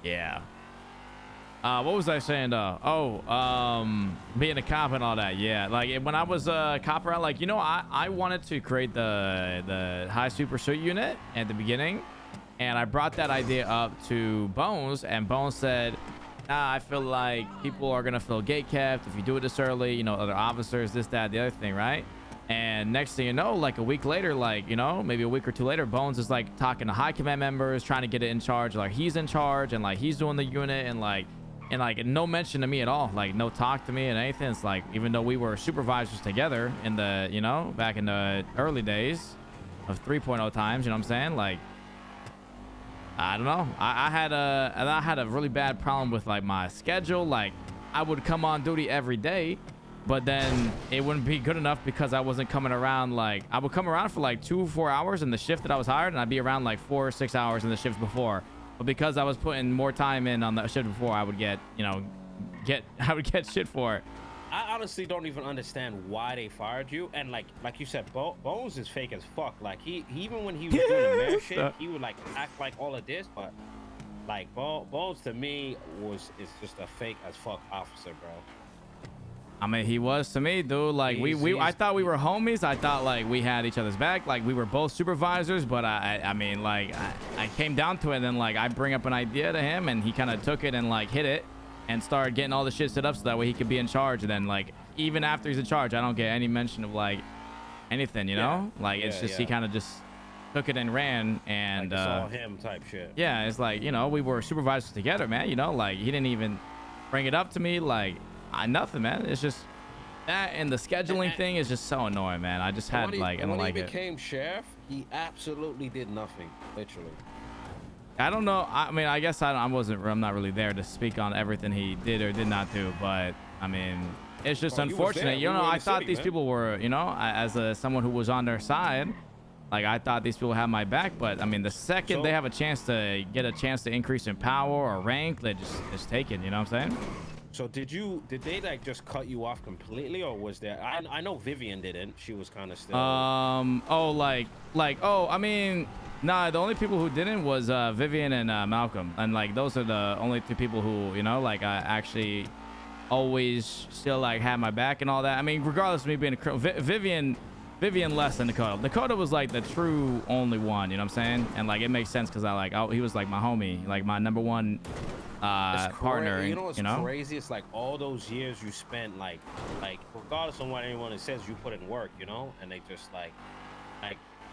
Yeah. What was I saying though? Being a cop and all that. Yeah, like when I was a cop around, like, you know, I wanted to create the high super suit unit at the beginning, and I brought that idea up to Bones, and Bones said, I feel like people are gonna feel gatekept if you do it this early, you know, other officers, this, that, the other thing, right? And next thing you know, like a week later, like, you know, maybe a week or two later, Bones is like talking to high command members, trying to get it in charge, like he's in charge and like he's doing the unit, and no mention to me at all, like no talk to me and anything. It's like, even though we were supervisors together in the, you know, back in the early days of 3.0 times, you know what I'm saying? Like, I don't know. I had a really bad problem with like my schedule. Like I would come on duty every day, but then it wouldn't be good enough because I wasn't coming around. Like I would come around for like 2-4 hours in the shift that I was hired, and I'd be around like 4 or 6 hours in the shift before. But because I was putting more time in on the shift before, I would get, you know, I would get shit for it. I honestly don't even understand why they fired you. And like you said, Bones is fake as fuck. Like he even when he was doing the mayor shit, he would like act like all of this, but like Bones to me is just a fake as fuck officer, bro. I mean, he was to me, dude. Like I thought we were homies. I thought like we had each other's back. Like we were both supervisors. But I mean, like I came down to it, and then like I bring up an idea to him, and he kind of took it and like hit it and started getting all the shit set up so that way he could be in charge. And then like even after he's in charge, I don't get any mention of like anything, you know? Like it's just he kind of just took it and ran, and like it's all him type shit. Yeah, it's like, you know, we were supervisors together, man. You know, like he didn't even bring it up to me, like nothing, man. It's just that, and the scheduling thing is just so annoying, man. I just had like, I don't like it. When he became sheriff, he absolutely did nothing, literally. I don't know. I mean, I guess I'm not really there to speak on everything he did or did not do, but I mean, it's just unfortunate. You know, I thought these people were, you know, as someone who was on their side, like I thought these people had my back. But I mean, the second they have a chance to increase in power or rank, they just take it. You know what I'm saying? So did they like just cut you off completely, or was there? I know Vivian didn't. She was kind of still. I mean, nah. The only people who didn't was Vivian and Malcolm, and like those are the only two people who, you know, like I actually always still like had my back and all that. I mean, regardless of me being a Vivian less than Dakota. Dakota was like the true only one. You know what I'm saying? And like it makes sense because he was like my homie, like my number one partner. You know what's crazy? It's like all those years you spent like regardless of what anyone says, you put in work, you know, and they just like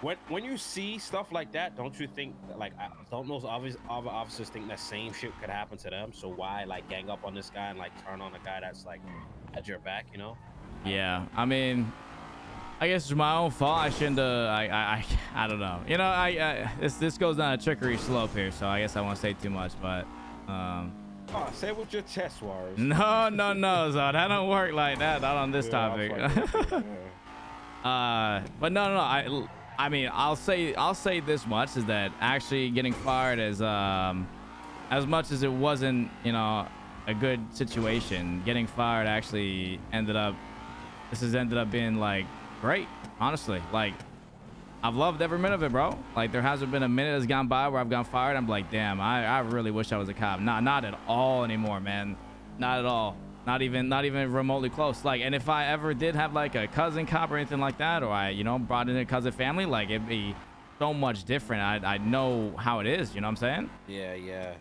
when you see stuff like that, don't you think like don't those other officers think that same shit could happen to them? So why like gang up on this guy and like turn on a guy that's like at your back, you know? Yeah, I mean, I guess it's my own fault. I shouldn't I don't know. You know, this goes down a trickery slope here, so I guess I won't say too much, but say it with your chest, Suarez. No, Zod. That don't work like that. Not on this topic. But no. I mean, I'll say this much is that actually getting fired as much as it wasn't, you know, a good situation, getting fired actually ended up being like great, honestly. Like I've loved every minute of it, bro. Like there hasn't been a minute that's gone by where I've gone fired. I'm like, damn, I really wish I was a cop. Not at all anymore, man. Not at all. Not even remotely close. Like, and if I ever did have like a cousin cop or anything like that, or I, you know, brought in a cousin family, like it'd be so much different. I know how it is. You know what I'm saying? Yeah.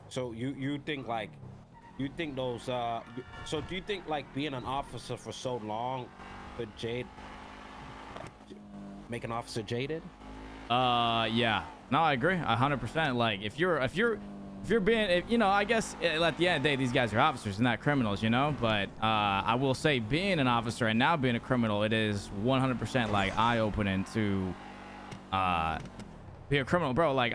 So you think those so do you think like being an officer for so long could make an officer jaded? Yeah. No, I agree 100%. Like if you're being, you know, I guess at the end of the day, these guys are officers and not criminals, you know. But I will say, being an officer and now being a criminal, it is 100% like eye-opening to be a criminal, bro. Like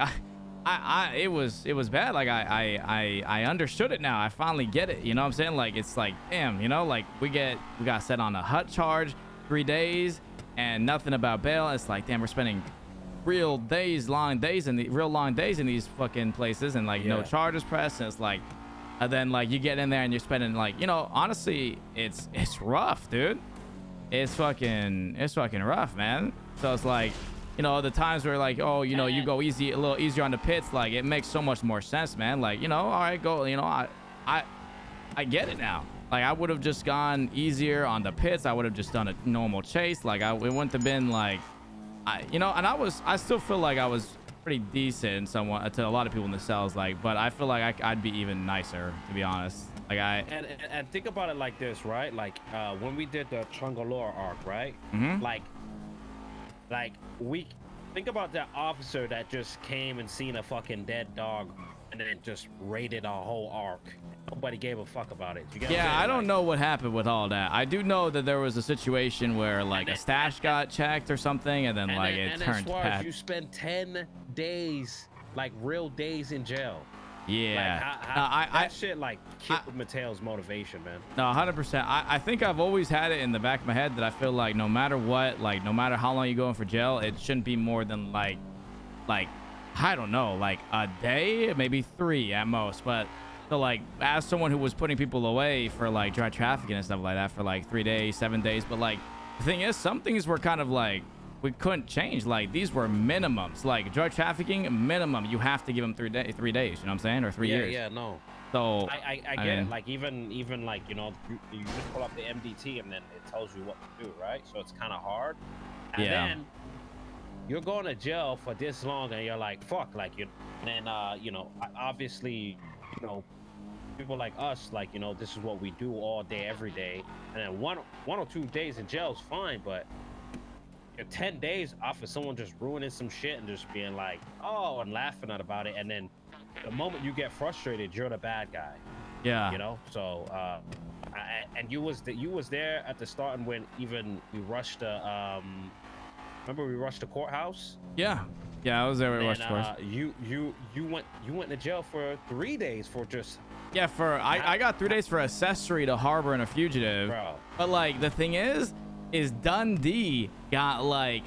it was bad. Like I understood it now. I finally get it. You know what I'm saying? Like it's like, damn, you know, like we got set on a hut charge 3 days and nothing about bail. It's like, damn, we're spending real long days in these fucking places, and like no charges pressed, and it's like, and then like you get in there and you're spending like, you know, honestly, it's rough, dude. It's fucking rough, man. So it's like you know, the times where like, oh, you know, you go easy, a little easier on the pits, like it makes so much more sense, man. Like, you know, all right, go, you know, I get it now. Like I would have just gone easier on the pits. I would have just done a normal chase. Like it wouldn't have been like, you know, and I still feel like I was pretty decent somewhat to a lot of people in the cells, like, but I feel like I'd be even nicer, to be honest. Like and think about it like this, right? Like when we did the Chungalore arc, right? Like we think about that officer that just came and seen a fucking dead dog and then just raided our whole arc. Nobody gave a fuck about it. You get yeah, I don't know what happened with all that. I do know that there was a situation where like a stash got checked or something, and then like it turned bad. You spend 10 days, like real days in jail. Yeah, like, that shit like killed Mateo's motivation, man. No, 100%. I think I've always had it in the back of my head that I feel like no matter what, like no matter how long you go in for jail, it shouldn't be more than like I don't know, like a day, maybe 3 at most. But so like as someone who was putting people away for like drug trafficking and stuff like that for like 3 days, 7 days, but like the thing is, some things were kind of like we couldn't change. Like these were minimums. Like drug trafficking minimum, you have to give them 3 days. You know what I'm saying, or 3 years. Yeah, no. So I get it. Like even like, you know, you just pull up the MDT and then it tells you what to do, right? So it's kind of hard. And then you're going to jail for this long, and you're like, fuck, like you. And then you know, obviously, you know, people like us, like, you know, this is what we do all day, every day. And then one or 2 days in jail is fine, but you're 10 days off of someone just ruining some shit and just being like, oh, and laughing about it. And then the moment you get frustrated, you're the bad guy. Yeah. You know, so and you was there at the start, and when even we rushed the remember we rushed the courthouse? Yeah, I was there when we rushed the courthouse. You went to jail for 3 days for just I got 3 days for accessory to harboring a fugitive. Bro. But like the thing is Dundee got like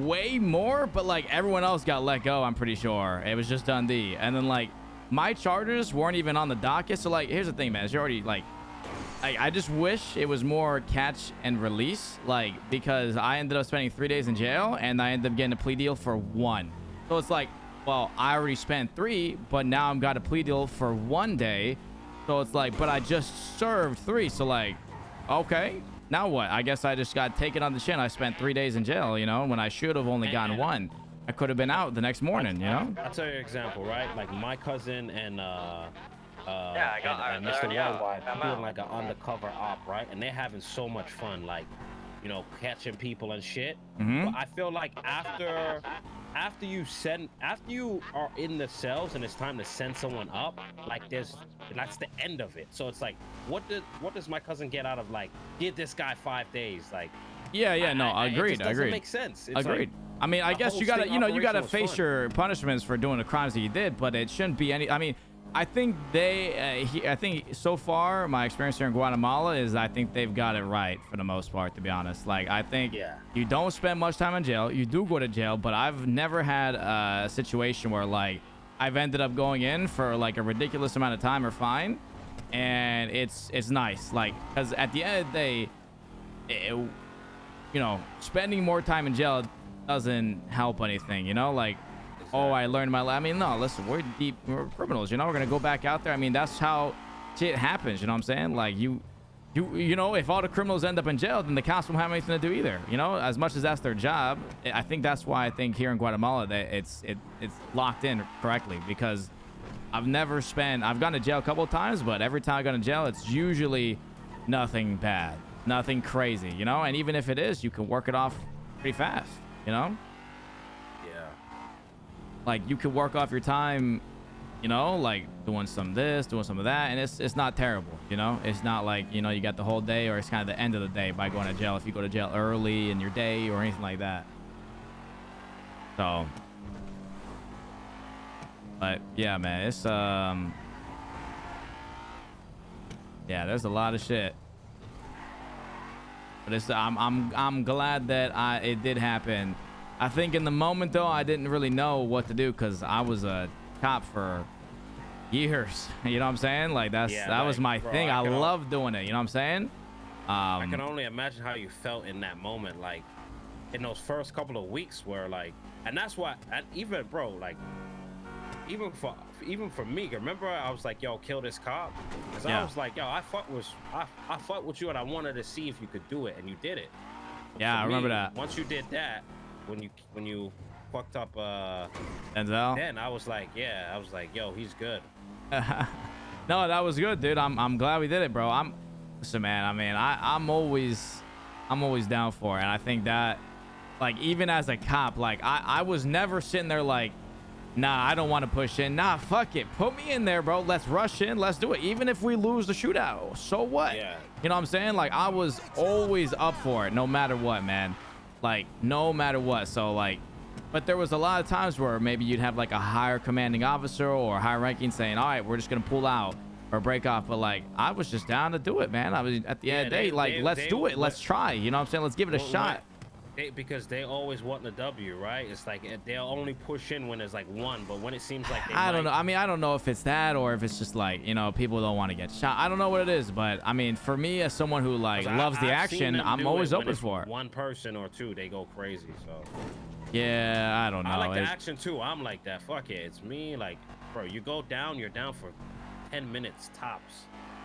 way more, but like everyone else got let go. I'm pretty sure it was just Dundee, and then like my charges weren't even on the docket. So like here's the thing, man, is you're already like I just wish it was more catch and release, like, because I ended up spending 3 days in jail and I ended up getting a plea deal for 1. So it's like, well, I already spent 3, but now I've got a plea deal for 1 day. So it's like, but I just served 3. So like, okay, now what? I guess I just got taken on the chin. I spent 3 days in jail, you know, when I should have only gotten 1. I could have been out the next morning, you know? I'll tell you an example, right? Like my cousin and and Mr. Worldwide doing like an undercover op, right? And they're having so much fun, like, you know, catching people and shit. But I feel like after you are in the cells and it's time to send someone up, like that's the end of it. So it's like, what does my cousin get out of like, give this guy 5 days? Like, agreed. It just doesn't make sense. It's agreed. Like, I mean, I guess you gotta face your punishments for doing the crimes that you did, but it shouldn't be any. I mean, I think I think so far my experience here in Guatemala is I think they've got it right for the most part, to be honest. Like I think you don't spend much time in jail. You do go to jail, but I've never had a situation where like I've ended up going in for like a ridiculous amount of time or fine, and it's nice. Like, because at the end of the day, you know, spending more time in jail doesn't help anything. You know, like. Oh, I learned my. I mean, no, listen, we're criminals. You know, we're gonna go back out there. I mean, that's how shit happens. You know what I'm saying? Like you know, if all the criminals end up in jail, then the cops won't have anything to do either. You know, as much as that's their job. I think that's why I think here in Guatemala that it's locked in correctly, because I've gone to jail a couple of times, but every time I go to jail, it's usually nothing bad, nothing crazy. You know, and even if it is, you can work it off pretty fast. You know. Like you could work off your time, you know, like doing some of this, doing some of that, and it's not terrible, you know. It's not like, you know, you got the whole day, or it's kind of the end of the day by going to jail if you go to jail early in your day or anything like that. So, but yeah, man, it's yeah, there's a lot of shit. But it's I'm glad that it did happen. I think in the moment, though, I didn't really know what to do because I was a cop for years. You know what I'm saying? Like, that was my thing. I love doing it. You know what I'm saying? I can only imagine how you felt in that moment. Like in those first couple of weeks were like, and that's why, and even bro, like, even for me, remember I was like, yo, kill this cop, because I was like, yo, I fuck with you, and I wanted to see if you could do it, and you did it. But yeah, I remember me, that. Once you did that, when you fucked up Denzel. then I was like, yo, he's good. No, that was good, dude. I'm glad we did it, bro. Listen, man. I mean, I'm always down for it, and I think that, like, even as a cop, like, I was never sitting there like, nah, I don't want to push in. Nah, fuck it, put me in there, bro. Let's rush in. Let's do it. Even if we lose the shootout, so what? Yeah. You know what I'm saying? Like, I was always up for it, no matter what, man. Like, no matter what. So, like, but there was a lot of times where maybe you'd have like a higher commanding officer or higher ranking saying, all right, we're just gonna pull out or break off. But like, I was just down to do it, man. I was at the end of the day, like, let's do it. Let's try. You know what I'm saying? Let's give it a shot. Because they always want the W, right? It's like they'll only push in when there's like one, but when it seems like I don't know. I mean, I don't know if it's that or if it's just like, you know, people don't want to get shot. I don't know what it is, but I mean, for me as someone who like loves the action, I'm always open for it. One person or two, they go crazy. So yeah, I don't know. I like the action too. I'm like that. Fuck it, it's me. Like, bro, you go down, you're down for 10 minutes tops.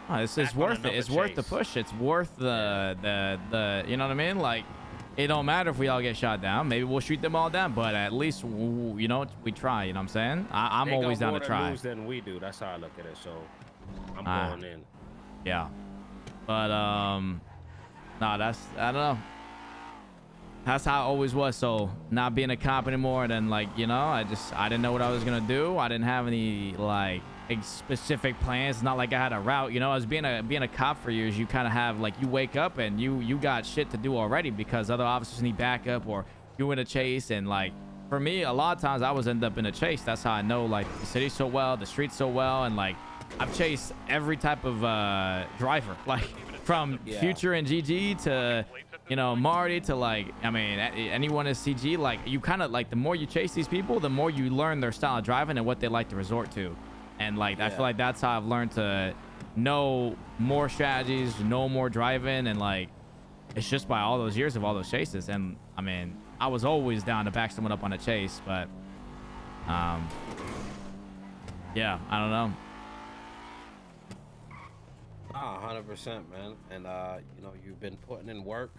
Oh, this is worth it. It's worth the push. It's worth the you know what I mean? Like, it don't matter if we all get shot down. Maybe we'll shoot them all down, but at least, you know, we try. You know what I'm saying? I'm always down to try. Lose than we do. That's how I look at it. So I'm going in. Yeah, but no, that's, I don't know. That's how it always was. So not being a cop anymore, and then like, you know, I didn't know what I was gonna do. I didn't have any like specific plans. It's not like I had a route, you know. As being a cop for years, you kind of have like, you wake up and you got shit to do already because other officers need backup or you in a chase. And like, for me, a lot of times I was end up in a chase. That's how I know like the city so well, the streets so well. And like, I've chased every type of driver, like from Future and GG to, you know, Marty to like, I mean, anyone is CG. Like, you kind of like, the more you chase these people, the more you learn their style of driving and what they like to resort to. And like, I feel like that's how I've learned to know more strategies, know more driving. And like, it's just by all those years of all those chases. And I mean, I was always down to back someone up on a chase, but yeah, I don't know. 100%, man. And you know, you've been putting in work.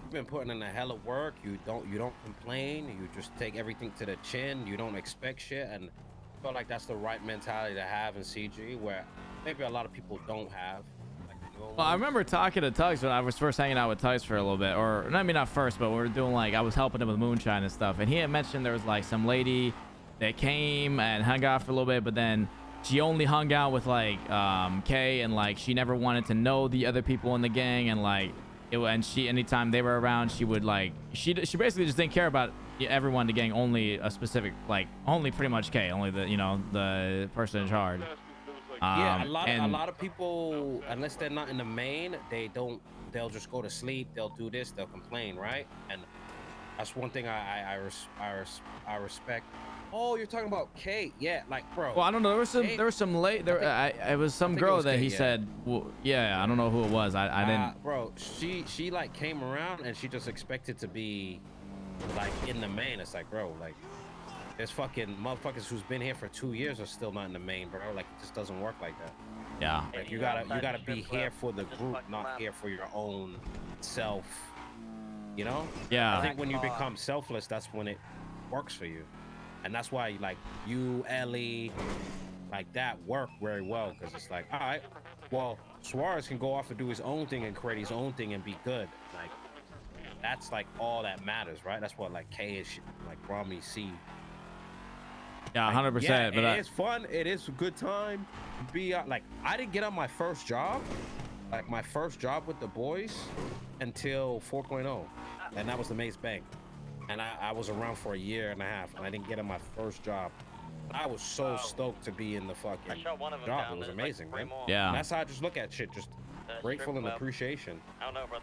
You've been putting in a hell of work. You don't complain. You just take everything to the chin. You don't expect shit. And I feel like that's the right mentality to have in CG, where maybe a lot of people don't have. Like, well, I remember talking to Tugs when I was first hanging out with Tugs for a little bit, or I mean, not first, but we were doing like, I was helping him with moonshine and stuff, and he had mentioned there was like some lady that came and hung out for a little bit, but then she only hung out with like Kay, and like she never wanted to know the other people in the gang, and like and she, anytime they were around, she would like, she basically just didn't care about everyone in the gang, only a specific, like only pretty much K, only the, you know, the person in charge. Yeah, a lot of people, unless they're not in the main, they'll just go to sleep, they'll do this, they'll complain, right? And that's one thing I respect. Oh, you're talking about Kate? Yeah, like, bro. Well, I don't know. There was some late. It was some girl that he said. Well, yeah, I don't know who it was. I didn't. Bro, she like came around and she just expected to be like in the main. It's like, bro, like, there's fucking motherfuckers who's been here for 2 years are still not in the main, bro. Like, it just doesn't work like that. Yeah. Like, you gotta be here for the group, not here for your own self. You know? Yeah. I think when you become selfless, that's when it works for you. And that's why, like, you, Ellie, like that work very well, because it's like, all right, well, Suarez can go off and do his own thing and create his own thing and be good. Like, that's like all that matters, right? That's what like K is, like Rami C. Yeah, 100%. Yeah, but it is fun. It is a good time to be like, I didn't get on my first job, like my first job with the boys, until 4.0, and that was the Maze Bank. And I was around for 1.5 years, and I didn't get on my first job. I was so stoked to be in the fucking job. It was amazing, man. Yeah. And that's how I just look at shit, just grateful and appreciation. I don't know, bro.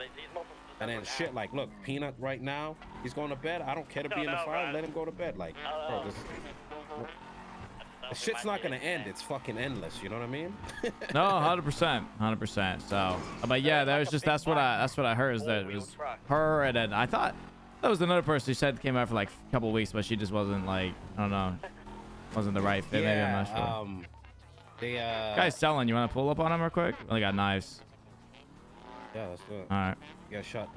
And then shit, like, look, Peanut right now, he's going to bed. I don't care to be in the fire. Let him go to bed. Like, bro, this is... The shit's not gonna end. It's fucking endless. You know what I mean? No, 100%. So, but yeah, that was just that's what I heard is that it was her, and then I thought that was another person who said came out for like a couple of weeks, but she just wasn't like, I don't know, wasn't the right fit. Maybe I'm not sure. Guy's selling. You want to pull up on him real quick? Only got knives. Yeah, let's do it. All right. Yeah, shot.